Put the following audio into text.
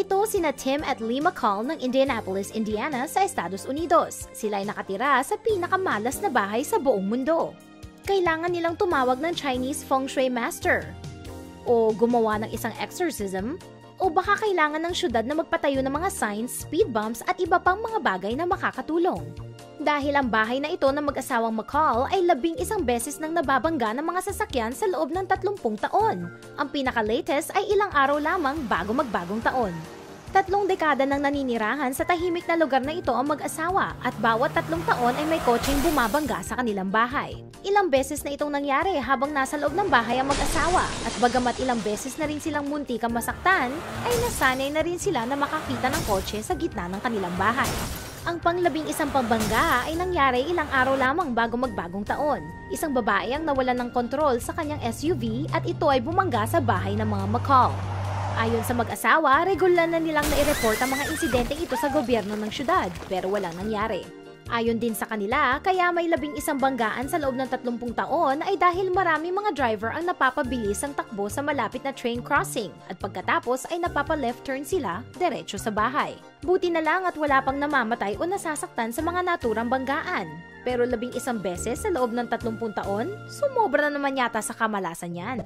Ito sina Tim at Lee McCall ng Indianapolis, Indiana sa Estados Unidos. Sila ay nakatira sa pinakamalas na bahay sa buong mundo. Kailangan nilang tumawag ng Chinese Feng Shui Master, o gumawa ng isang exorcism, o baka kailangan ng syudad na magpatayo ng mga signs, speed bumps at iba pang mga bagay na makakatulong. Dahil ang bahay na ito ng mag-asawang McCall ay 11 beses nang nababangga ng mga sasakyan sa loob ng 30 taon. Ang pinaka-latest ay ilang araw lamang bago magbagong taon. 3 dekada nang naninirahan sa tahimik na lugar na ito ang mag-asawa at bawat 3 taon ay may kotseng bumabangga sa kanilang bahay. Ilang beses na itong nangyari habang nasa loob ng bahay ang mag-asawa at bagamat ilang beses na rin silang muntikang masaktan, ay nasanay na rin sila na makakita ng kotse sa gitna ng kanilang bahay. Ang pang-11 pambangga ay nangyari ilang araw lamang bago magbagong taon. Isang babae ang nawalan ng kontrol sa kanyang SUV at ito ay bumangga sa bahay ng mga McCall. Ayon sa mag-asawa, regular na nilang nai-report ang mga insidenteng ito sa gobyerno ng syudad pero walang nangyari. Ayon din sa kanila, kaya may 11 banggaan sa loob ng 30 taon ay dahil marami mga driver ang napapabilis ang takbo sa malapit na train crossing at pagkatapos ay napapa-left turn sila diretso sa bahay. Buti na lang at wala pang namamatay o nasasaktan sa mga naturang banggaan. Pero 11 beses sa loob ng 30 taon, sumobra na naman yata sa kamalasan yan.